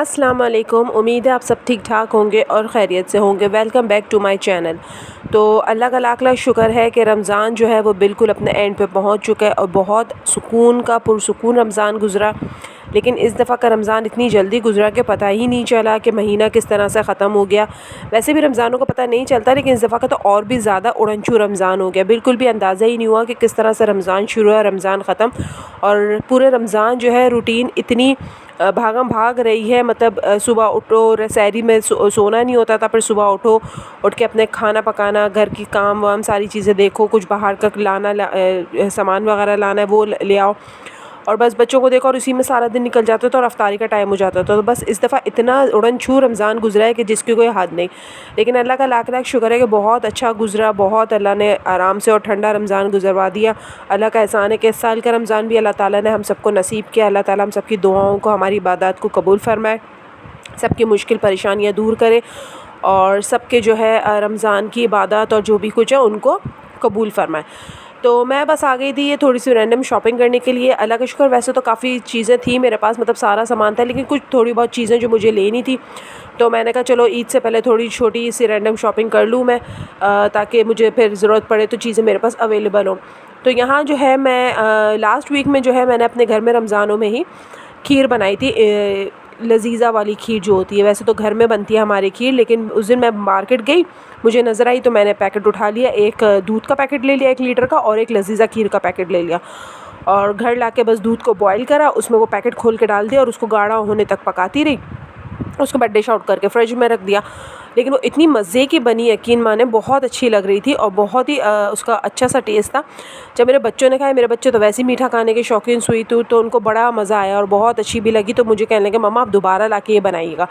अस्सलाम वालेकुम। उम्मीद है आप सब ठीक ठाक होंगे और ख़ैरियत से होंगे। Welcome back to my channel. तो अल्लाह का लाख लाख शुक्र है कि रमज़ान जो है वो बिल्कुल अपने एंड पे पहुंच चुका है और बहुत सुकून का पुरसुकून रमज़ान गुज़रा। लेकिन इस दफ़ा का रमज़ान इतनी जल्दी गुज़रा कि पता ही नहीं चला कि महीना किस तरह से ख़त्म हो गया। वैसे भी रमज़ानों का पता नहीं चलता, लेकिन इस दफ़ा का तो और भी ज़्यादा उड़नछू रमज़ान हो गया। बिल्कुल भी अंदाज़ा ही नहीं हुआ कि किस तरह से रमज़ान शुरू है, रमज़ान ख़त्म। और पूरे रमज़ान जो है रूटीन इतनी भागम भाग रही है। मतलब सुबह उठो, सहरी में सोना नहीं होता था, फिर सुबह उठ के अपने खाना पकाना, घर की काम वाम सारी चीज़ें देखो, कुछ बाहर का सामान वगैरह लाना है वो ले आओ, और बस बच्चों को देखो और उसी में सारा दिन निकल जाता था और अफ्तारी का टाइम हो जाता था। तो बस इस दफ़ा इतना उड़नछू रमज़ान गुजरा है कि जिसकी कोई हद नहीं। लेकिन अल्लाह का लाख लाख शुक्र है कि बहुत अच्छा गुजरा, बहुत अल्लाह ने आराम से और ठंडा रमज़ान गुजरवा दिया। अल्लाह का एहसान है कि इस साल का रमज़ान भी अल्लाह ताला ने हम सबको नसीब किया। अल्लाह ताला हम सबकी दुआओं को, हमारी इबादत को कबूल फ़रमाए, सबकी मुश्किल परेशानियाँ दूर करे और सबके जो है रमज़ान की इबादत और जो भी कुछ है उनको कबूल फ़रमाए। तो मैं बस आ गई थी ये थोड़ी सी रैंडम शॉपिंग करने के लिए। अल्लाह का शुक्र, वैसे तो काफ़ी चीज़ें थी मेरे पास, मतलब सारा सामान था, लेकिन कुछ थोड़ी बहुत चीज़ें जो मुझे लेनी थी, तो मैंने कहा चलो ईद से पहले थोड़ी छोटी सी रैंडम शॉपिंग कर लूँ मैं, ताकि मुझे फिर ज़रूरत पड़े तो चीज़ें मेरे पास अवेलेबल हों। तो यहाँ जो है मैं लास्ट वीक में जो है मैंने अपने घर में रमज़ानों में ही खीर बनाई थी। लजीज़ा वाली खीर जो होती है, वैसे तो घर में बनती है हमारी खीर, लेकिन उस दिन मैं मार्केट गई, मुझे नज़र आई तो मैंने पैकेट उठा लिया। एक दूध का पैकेट ले लिया 1 लीटर का, और एक लजीज़ा खीर का पैकेट ले लिया, और घर लाके बस दूध को बॉईल करा, उसमें वो पैकेट खोल के डाल दिया और उसको गाढ़ा होने तक पकाती रही। उसके बाद डिश आउट करके फ्रिज में रख दिया। लेकिन वो इतनी मज़े की बनी, यकीन माने बहुत अच्छी लग रही थी और बहुत ही उसका अच्छा सा टेस्ट था। जब मेरे बच्चों ने खाया, मेरे बच्चे तो वैसे ही मीठा खाने के शौकीन हुई तो उनको बड़ा मज़ा आया और बहुत अच्छी भी लगी। तो मुझे कहने लगे मम्मा आप दोबारा ला के ये बनाइएगा।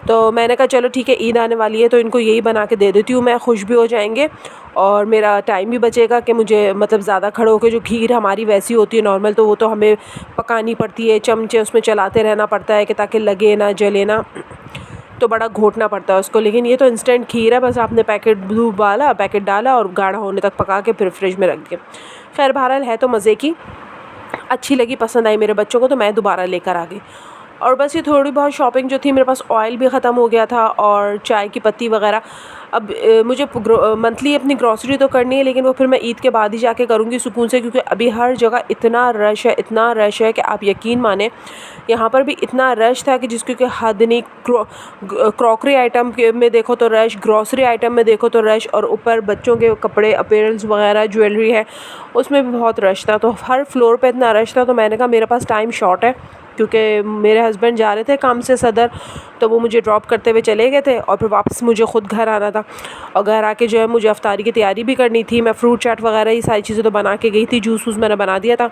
तो मैंने कहा चलो ठीक है, ईद आने वाली है तो इनको यही बना के दे देती हूँ मैं, खुश भी हो जाएंगे और मेरा टाइम भी बचेगा कि मुझे मतलब ज़्यादा खड़े होकर, जो खीर हमारी वैसी होती है नॉर्मल, तो वो तो हमें पकानी पड़ती है, चमचे उसमें चलाते रहना पड़ता है कि ताकि लगे ना जले ना, तो बड़ा घोटना पड़ता है उसको। लेकिन ये तो इंस्टेंट खीर है, बस आपने पैकेट दूध वाला पैकेट डाला और गाढ़ा होने तक पका के फिर फ्रिज में रख दिया। खैर बहरहाल है तो मज़े की, अच्छी लगी, पसंद आई मेरे बच्चों को, तो मैं दोबारा लेकर आ गई। और बस ये थोड़ी बहुत शॉपिंग जो थी, मेरे पास ऑयल भी ख़त्म हो गया था और चाय की पत्ती वगैरह। अब मुझे मंथली अपनी ग्रॉसरी तो करनी है, लेकिन वो फिर मैं ईद के बाद ही जाके करूँगी सुकून से, क्योंकि अभी हर जगह इतना रश है, इतना रश है कि आप यकीन माने यहाँ पर भी इतना रश था कि जिसकी कोई हद नहीं। क्रॉकरी आइटम में देखो तो रश, ग्रॉसरी आइटम में देखो तो रश, और ऊपर बच्चों के कपड़े, अपीयरेंस वगैरह, ज्वेलरी है, उसमें भी बहुत रश था। तो हर फ्लोर पे इतना रश था, तो मैंने कहा मेरे पास टाइम शॉर्ट है, क्योंकि मेरे हस्बैंड जा रहे थे काम से सदर, तो वो मुझे ड्रॉप करते हुए चले गए थे और फिर वापस मुझे ख़ुद घर आना था। और घर आके जो है मुझे अफ्तारी की तैयारी भी करनी थी। मैं फ्रूट चाट वगैरह ये सारी चीज़ें तो बना के गई थी, जूस वूस मैंने बना दिया था।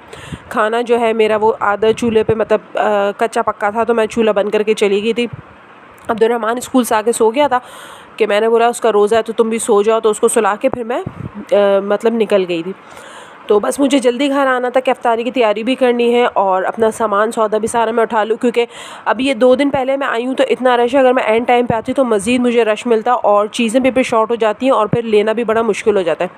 खाना जो है मेरा वो आधा चूल्हे पे, मतलब कच्चा पक्का था, तो मैं चूल्हा बंद करके चली गई थी। अब्दुर्रहमान स्कूल से आके सो गया था कि मैंने बोला उसका रोज़ा है तो तुम भी सो जाओ, तो उसको सुला के फिर मैं मतलब निकल गई थी। तो बस मुझे जल्दी घर आना था कि अफ्तारी की तैयारी भी करनी है और अपना सामान सौदा भी सारा मैं उठा लूँ, क्योंकि अभी ये 2 दिन पहले मैं आई हूँ तो इतना रश है। अगर मैं एंड टाइम पे आती तो मज़ीद मुझे रश मिलता और चीज़ें भी फिर शॉर्ट हो जाती हैं और फिर लेना भी बड़ा मुश्किल हो जाता है।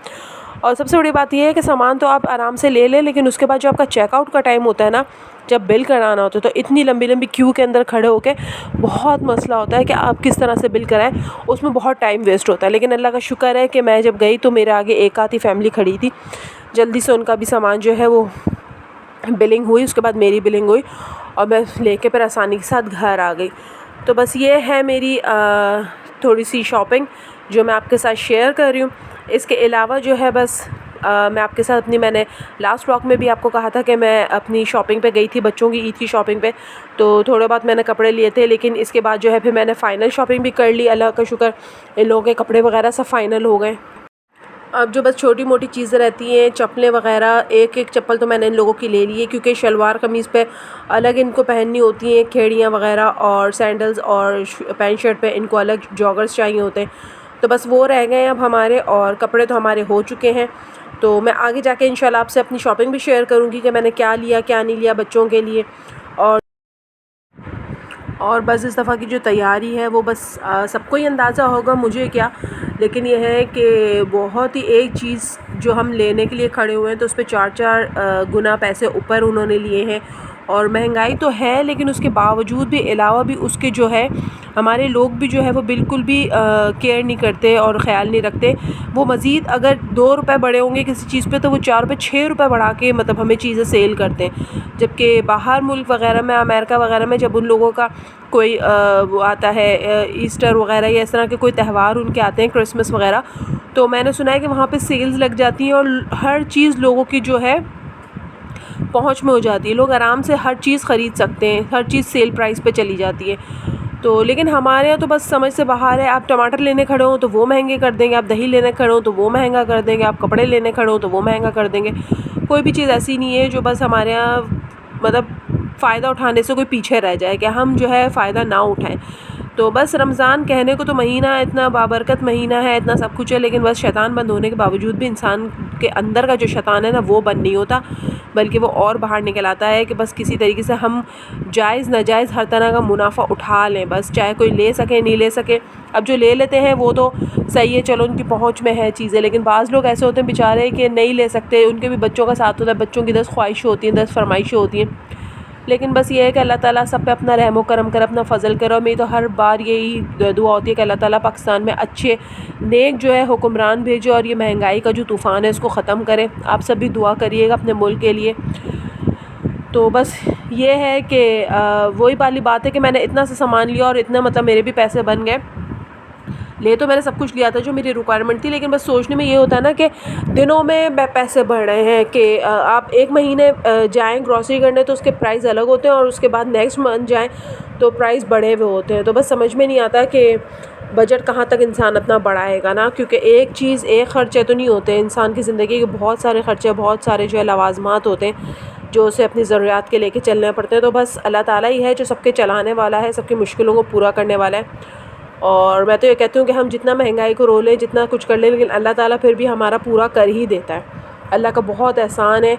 और सबसे बड़ी बात यह है कि सामान तो आप आराम से ले लें, लेकिन उसके बाद जो आपका चेकआउट का टाइम होता है ना, जब बिल कराना होता है, तो इतनी लंबी लंबी क्यू के अंदर खड़े होकर बहुत मसला होता है कि आप किस तरह से बिल कराएं, उसमें बहुत टाइम वेस्ट होता है। लेकिन अल्लाह का शुक्र है कि मैं जब गई तो मेरे आगे एक आधी फैमिली खड़ी थी, जल्दी से उनका भी सामान जो है वो बिलिंग हुई, उसके बाद मेरी बिलिंग हुई और मैं लेके फिर आसानी के साथ घर आ गई। तो बस ये है मेरी थोड़ी सी शॉपिंग जो मैं आपके साथ शेयर कर रही हूँ। इसके अलावा जो है बस मैं आपके साथ मैंने लास्ट व्लॉग में भी आपको कहा था कि मैं अपनी शॉपिंग पे गई थी, बच्चों की ईद की शॉपिंग पे, तो थोड़े बहुत मैंने कपड़े लिए थे। लेकिन इसके बाद जो है फिर मैंने फ़ाइनल शॉपिंग भी कर ली, अल्लाह का शुक्र, इन लोगों के कपड़े वगैरह सब फ़ाइनल हो गए। अब जो बस छोटी मोटी चीज़ें रहती हैं, चप्पलें वगैरह, एक एक चप्पल तो मैंने इन लोगों की ले ली है, क्योंकि शलवार कमीज़ पे अलग इनको पहननी होती हैं खेड़ियाँ वगैरह, और सैंडल्स और पैंट शर्ट पे इनको अलग जॉगर्स चाहिए होते हैं। तो बस वो रह गए हैं अब हमारे, और कपड़े तो हमारे हो चुके हैं। तो मैं आगे जाके इंशाल्लाह आपसे अपनी शॉपिंग भी शेयर करूँगी कि मैंने क्या लिया क्या नहीं लिया बच्चों के लिए। और बस इस दफ़ा की जो तैयारी है वो बस सबको ही अंदाज़ा होगा, मुझे क्या, लेकिन यह है कि बहुत ही एक चीज़ जो हम लेने के लिए खड़े हुए हैं तो उस पर 4-4 गुना पैसे ऊपर उन्होंने लिए हैं। और महंगाई तो है, लेकिन उसके बावजूद भी अलावा भी उसके जो है हमारे लोग भी जो है वो बिल्कुल भी केयर नहीं करते और ख़्याल नहीं रखते। वो मज़ीद अगर 2 रुपए बढ़े होंगे किसी चीज़ पे तो वो 4 रुपए 6 रुपए बढ़ा के मतलब हमें चीज़ें सेल करते हैं। जबकि बाहर मुल्क वग़ैरह में, अमेरिका वग़ैरह में, जब उन लोगों का कोई वो आता है ईस्टर वग़ैरह या इस तरह के कोई त्यौहार उनके आते हैं, क्रिसमस वग़ैरह, तो मैंने सुना है कि वहाँ पे सेल्स लग जाती हैं और हर चीज़ लोगों की जो है पहुँच में हो जाती है। लोग आराम से हर चीज़ ख़रीद सकते हैं, हर चीज़ सेल प्राइस पे चली जाती है। तो लेकिन हमारे यहाँ तो बस समझ से बाहर है। आप टमाटर लेने खड़े हो तो वो महंगे कर देंगे, आप दही लेने खड़े हो तो वो महंगा कर देंगे, आप कपड़े लेने खड़े हो तो वो महंगा कर देंगे। कोई भी चीज़ ऐसी नहीं है जो बस हमारे यहाँ मतलब फ़ायदा उठाने से कोई पीछे रह जाए कि हम जो है फ़ायदा ना उठाएं। तो बस रमज़ान कहने को तो महीना इतना बाबरकत महीना है, इतना सब कुछ है, लेकिन बस शैतान बंद होने के बावजूद भी इंसान के अंदर का जो शैतान है ना वो बंद नहीं होता, बल्कि वो और बाहर निकल आता है कि बस किसी तरीके से हम जायज़ नाजायज़ हर तरह का मुनाफा उठा लें, बस चाहे कोई ले सके नहीं ले सके। अब जो ले लेते हैं वो तो सही है, चलो उनकी पहुंच में है चीज़ें, लेकिन बाज़ लोग ऐसे होते हैं बेचारे कि नहीं ले सकते, उनके भी बच्चों का साथ होता है, बच्चों की 10 ख्वाहिशें होती हैं, 10 फरमाइशें होती हैं। लेकिन बस ये है कि अल्लाह ताला सब पे अपना रहम व करम करे, अपना फ़ज़ल करे। और मेरी तो हर बार यही दुआ होती है कि अल्लाह ताला पाकिस्तान में अच्छे नेक जो है हुक्मरान भेजे और ये महंगाई का जो तूफ़ान है इसको ख़त्म करे। आप सब भी दुआ करिएगा अपने मुल्क के लिए। तो बस ये है कि वही वाली बात है कि मैंने इतना सा सामान लिया और इतना मतलब मेरे भी पैसे बन गए। ले तो मैंने सब कुछ लिया था जो मेरी रिक्वायरमेंट थी, लेकिन बस सोचने में ये होता है ना कि दिनों में पैसे बढ़ रहे हैं कि आप एक महीने जाएँ ग्रॉसरी करने तो उसके प्राइस अलग होते हैं और उसके बाद नेक्स्ट मंथ जाएँ तो प्राइस बढ़े हुए होते हैं। तो बस समझ में नहीं आता कि बजट कहाँ तक इंसान अपना बढ़ाएगा ना, क्योंकि एक चीज़ एक ख़र्चे तो नहीं होते, इंसान की ज़िंदगी के बहुत सारे ख़र्चे, बहुत सारे जो है लवाज़मात होते हैं जो उसे अपनी ज़रूरियात के लेके चलने पड़ते हैं। तो बस अल्लाह ताला ही है जो सबके चलाने वाला है, सबकी मुश्किलों को पूरा करने वाला है। और मैं तो ये कहती हूँ कि हम जितना महंगाई को रोलें, जितना कुछ कर लें, लेकिन अल्लाह ताला फिर भी हमारा पूरा कर ही देता है। अल्लाह का बहुत एहसान है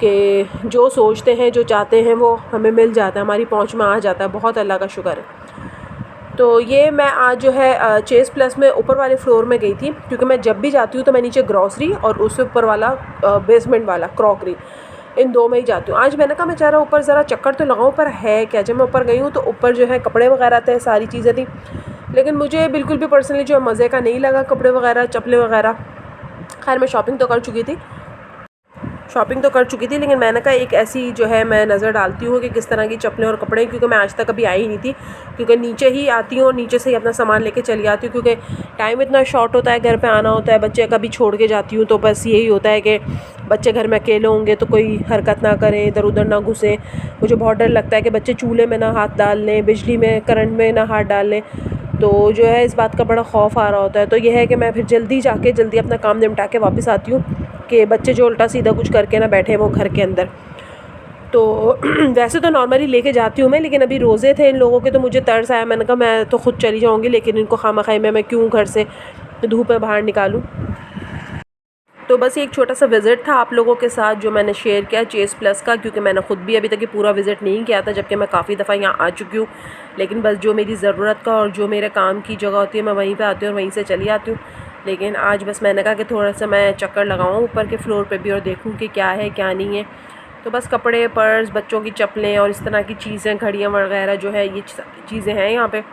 कि जो सोचते हैं, जो चाहते हैं वो हमें मिल जाता है, हमारी पहुँच में आ जाता है। बहुत अल्लाह का शुक्र है। तो ये मैं आज जो है चेस प्लस में ऊपर वाले फ्लोर में गई थी, क्योंकि मैं जब भी जाती हूँ तो मैं नीचे ग्रॉसरी और उससे ऊपर वाला बेसमेंट वाला क्रॉकरी, इन 2 में ही जाती हूँ। आज मैंने कहा मैं चाह रहा ऊपर ज़रा चक्कर तो लगाऊँ, पर है क्या। जब मैं ऊपर गई हूँ तो ऊपर जो है कपड़े वगैरह थे, सारी चीज़ें थी, लेकिन मुझे बिल्कुल भी पर्सनली जो है मज़े का नहीं लगा कपड़े वगैरह, चप्पलें वगैरह। खैर मैं शॉपिंग तो कर चुकी थी, लेकिन मैंने कहा एक ऐसी जो है मैं नज़र डालती हूँ कि किस तरह की चप्पलें और कपड़े, क्योंकि मैं आज तक कभी आई ही नहीं थी, क्योंकि नीचे ही आती हूँ और नीचे से ही अपना सामान लेके चली आती हूँ, क्योंकि टाइम इतना शॉर्ट होता है, घर पे आना होता है, बच्चे कभी छोड़ के जाती हूँ, तो बस यही होता है कि बच्चे घर में अकेले होंगे तो कोई हरकत ना करें, इधर उधर ना घुसे। मुझे बहुत डर लगता है कि बच्चे चूल्हे में ना हाथ डाल लें, बिजली में, करंट में ना हाथ डाल लें, तो जो है इस बात का बड़ा खौफ आ रहा होता है। तो यह है कि मैं फिर जल्दी अपना काम निपटा के वापस आती हूँ कि बच्चे जो उल्टा सीधा कुछ करके ना बैठे वो घर के अंदर। तो वैसे तो नॉर्मली लेके जाती हूँ मैं, लेकिन अभी रोज़े थे इन लोगों के तो मुझे तरस आया, मैंने कहा मैं तो ख़ुद चली जाऊँगी, लेकिन इनको खामखाई में मैं क्यों घर से धूप में बाहर निकालूँ। तो बस एक छोटा सा विज़िट था आप लोगों के साथ जो मैंने शेयर किया चेस प्लस का, क्योंकि मैंने ख़ुद भी अभी तक ये पूरा विज़िट नहीं किया था, जबकि मैं काफ़ी दफ़ा यहाँ आ चुकी हूँ, लेकिन बस जो मेरी ज़रूरत का और जो मेरे काम की जगह होती है मैं वहीं पे आती हूँ और वहीं से चली आती हूँ। लेकिन आज बस मैंने कहा कि थोड़ा सा मैं चक्कर लगाऊँ ऊपर के फ्लोर पे भी और देखूँ कि क्या है क्या नहीं है। तो बस कपड़े, पर्स, बच्चों की चप्पलें और इस तरह की चीज़ें, घड़ियाँ वगैरह जो है ये चीज़ें हैं यहाँ पे।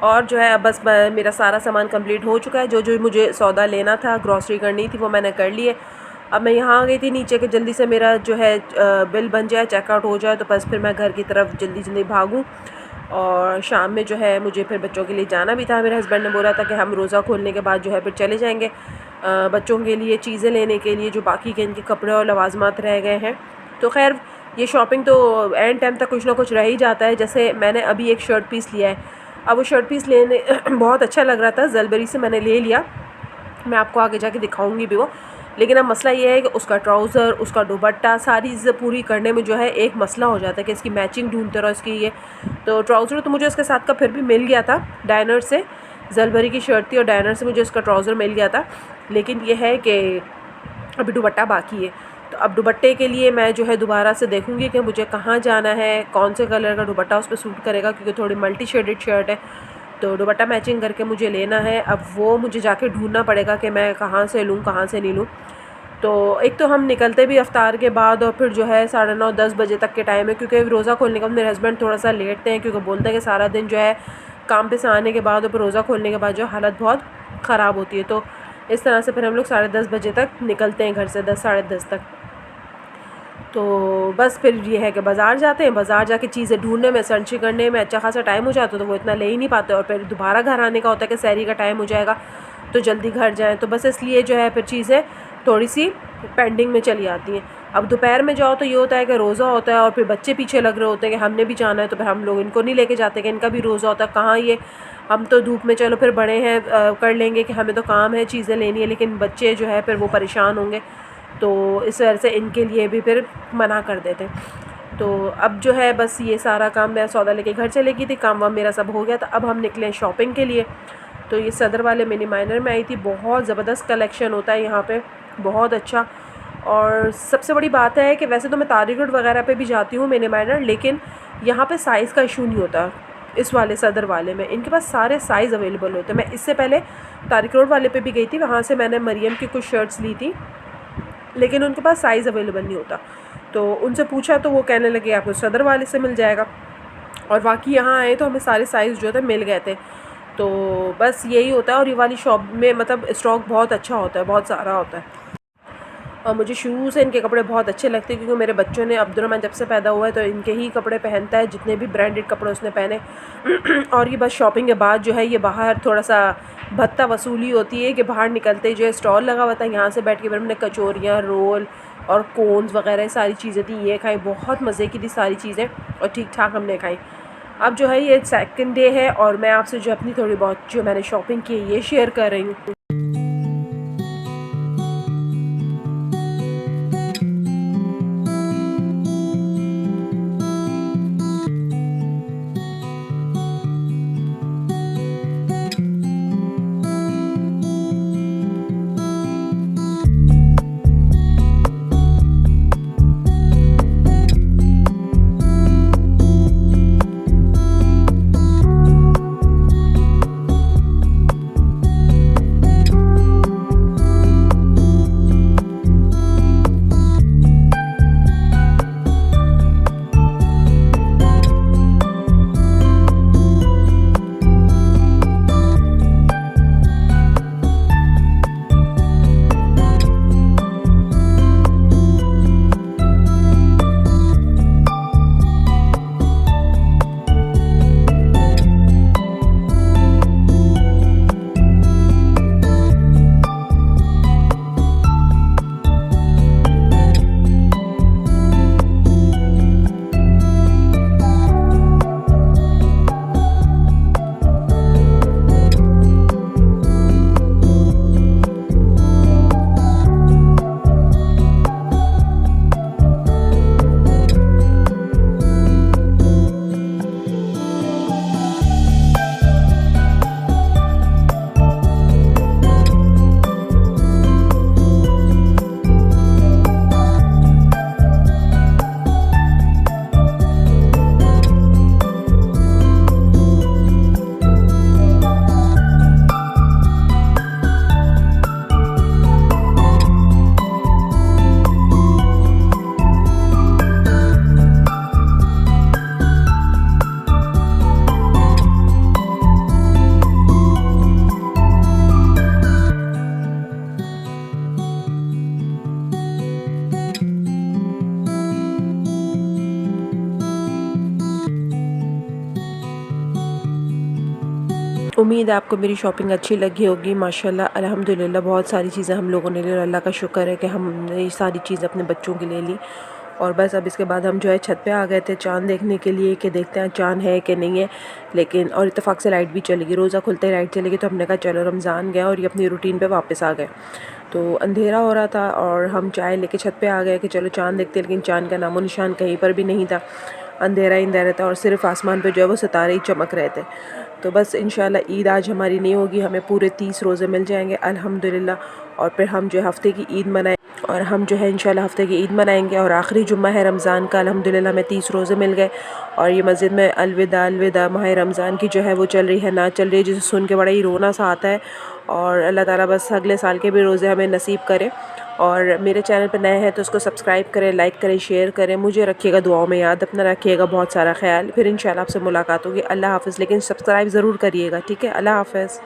और जो है अब बस मेरा सारा सामान कंप्लीट हो चुका है, जो जो मुझे सौदा लेना था, ग्रॉसरी करनी थी, वो मैंने कर लिए। अब मैं यहाँ आ गई थी नीचे कि जल्दी से मेरा जो है बिल बन जाए, चेकआउट हो जाए, तो बस फिर मैं घर की तरफ जल्दी भागूँ। और शाम में जो है मुझे फिर बच्चों के लिए जाना भी था। मेरे हस्बैंड ने बोला था कि हम रोज़ा खोलने के बाद जो है फिर चले जाएंगे बच्चों के लिए चीज़ें लेने के लिए, जो बाकी के इनके कपड़े और लवाजमात रह गए हैं। तो खैर ये शॉपिंग तो एंड टाइम तक कुछ ना कुछ रह ही जाता है। जैसे मैंने अभी एक शर्ट पीस लिया है, अब वो शर्ट पीस लेने बहुत अच्छा लग रहा था, ज़लबरी से मैंने ले लिया, मैं आपको आगे जाके दिखाऊंगी भी वो। लेकिन अब मसला ये है कि उसका ट्राउज़र, उसका दुपट्टा, सारी चीज़ें पूरी करने में जो है एक मसला हो जाता है कि इसकी मैचिंग ढूंढते रहो इसकी। ये तो ट्राउज़र तो मुझे उसके साथ का फिर भी मिल गया था, डायनर से, ज़लबरी की शर्ट थी और डायनर से मुझे उसका ट्राउज़र मिल गया था। लेकिन यह है कि अभी दुपट्टा बाकी है, तो अब दुपट्टे के लिए मैं जो है दोबारा से देखूंगी कि मुझे कहाँ जाना है, कौन से कलर का दुपट्टा उस पर सूट करेगा, क्योंकि थोड़ी मल्टी शेडेड शर्ट है, तो दुपट्टा मैचिंग करके मुझे लेना है। अब वो मुझे जाके ढूंढना पड़ेगा कि मैं कहाँ से लूँ, कहाँ से नहीं लूँ। तो एक तो हम निकलते भी इफ्तार के बाद और फिर जो है 9:30-10 बजे तक के टाइम है, क्योंकि रोज़ा खोलने के बाद मेरे हस्बैंड थोड़ा सा लेटते हैं, क्योंकि बोलते हैं कि सारा दिन जो है काम पे से आने के बाद और फिर रोज़ा खोलने के बाद जो हालत बहुत ख़राब होती है। तो इस तरह से फिर हम लोग 10:30 बजे तक निकलते हैं घर से, 10 साढ़े 10 तक। तो बस फिर ये है कि बाज़ार जाते हैं, बाज़ार जाके चीज़ें ढूंढने में, सर्च करने में अच्छा खासा टाइम हो जाता है, तो वो इतना ले ही नहीं पाते और फिर दोबारा घर आने का होता है कि सहरी का टाइम हो जाएगा तो जल्दी घर जाएँ। तो बस इसलिए जो है फिर चीज़ें थोड़ी सी पेंडिंग में चली आती हैं। अब दोपहर में जाओ तो ये होता है कि रोज़ा होता है और फिर बच्चे पीछे लग रहे होते हैं कि हमने भी जाना है, तो फिर हम लोग इनको नहीं लेके जाते कि इनका भी रोज़ा होता है। कहाँ ये, हम तो धूप में चलो फिर बड़े हैं, कर लेंगे कि हमें तो काम है, चीज़ें लेनी है, लेकिन बच्चे जो है फिर वो परेशान होंगे, तो इस वजह से इनके लिए भी फिर मना कर देते। तो अब जो है बस ये सारा काम, मैं सौदा लेके घर चले गई थी, काम वाम मेरा सब हो गया था। अब हम निकले शॉपिंग के लिए। तो ये सदर वाले मिनी माइनर में आई थी, बहुत ज़बरदस्त कलेक्शन होता है यहाँ पे, बहुत अच्छा। और सबसे बड़ी बात है कि वैसे तो मैं तारिक रोड वगैरह पे भी जाती हूँ मिनी माइनर, लेकिन यहाँ पे साइज़ का इशू नहीं होता। इस वाले सदर वाले में इनके पास सारे साइज़ अवेलेबल होते हैं। मैं इससे पहले तारिक रोड वाले पे भी गई थी, वहाँ से मैंने मरियम की कुछ शर्ट्स ली थी, लेकिन उनके पास साइज़ अवेलेबल नहीं होता। तो उनसे पूछा तो वो कहने लगे आपको सदर वाले से मिल जाएगा, और बाकी यहाँ आए तो हमें सारे साइज़ जो थे मिल गए थे। तो बस यही होता है। और ये वाली शॉप में मतलब स्टॉक बहुत अच्छा होता है, बहुत सारा होता है। और मुझे शुरू से इनके कपड़े बहुत अच्छे लगते हैं, क्योंकि मेरे बच्चों ने, अब्दुर्रहमान जब से पैदा हुआ है तो इनके ही कपड़े पहनता है, जितने भी ब्रांडेड कपड़े उसने पहने। और ये बस शॉपिंग के बाद जो है ये बाहर थोड़ा सा भत्ता वसूली होती है कि बाहर निकलते ही जो है स्टॉल लगा हुआ था, यहाँ से बैठ के फिर हमने कचौरियाँ, रोल और कोन्स वगैरह सारी चीज़ें थी, ये खाई, बहुत मज़े की थी सारी चीज़ें और ठीक ठाक हमने खाई। अब जो है ये सेकंड डे है और मैं आपसे जो अपनी थोड़ी बहुत जो मैंने शॉपिंग की है ये शेयर कर रही हूँ। उम्मीद है आपको मेरी शॉपिंग अच्छी लगी होगी। माशाल्लाह अल्हम्दुलिल्लाह बहुत सारी चीज़ें हम लोगों ने ली और अल्लाह का शुक्र है कि हमने ये सारी चीज़ें अपने बच्चों के लिए ली। और बस अब इसके बाद हम जो है छत पे आ गए थे चाँद देखने के लिए कि देखते हैं चाँद है कि नहीं है। लेकिन और इत्तेफाक से लाइट भी चली गई, रोज़ा खुलते ही लाइट चली गई, तो हमने कहा चलो रमज़ान गया और ये अपनी रूटीन पे वापस आ गए। तो अंधेरा हो रहा था और हम चाय लेके छत पे आ गए कि चलो चाँद देखते, लेकिन चाँद का नामो निशान कहीं पर भी नहीं था, अंधेरा ही अंधेरा था और सिर्फ आसमान पे जो है वो सितारे ही चमक रहे थे। तो बस इंशाल्लाह ईद आज हमारी नहीं होगी, हमें पूरे 30 रोज़े मिल जाएंगे अल्हम्दुलिल्लाह। और फिर हम जो है हफ़्ते की ईद मनाएं और हम जो है इंशाल्लाह हफ़्ते की ईद मनाएंगे। और आखिरी जुम्मा है रमज़ान का, अल्हम्दुलिल्लाह हमें 30 रोज़े मिल गए। और ये मस्जिद में अलविदा अलविदा माह रमज़ान की जो है वो चल रही है, ना चल रही है, जिसे सुन के बड़ा ही रोना सा आता है। और अल्लाह ताला बस अगले साल के भी रोज़े हमें नसीब करे और मेरे चैनल पर नए हैं तो उसको सब्सक्राइब करें, लाइक करें, शेयर करें। मुझे रखिएगा दुआओं में याद, अपना रखिएगा बहुत सारा ख्याल। फिर इंशाल्लाह आपसे मुलाकात होगी। अल्लाह हाफ़िज़, लेकिन सब्सक्राइब ज़रूर करिएगा, ठीक है? अल्लाह हाफ़िज़।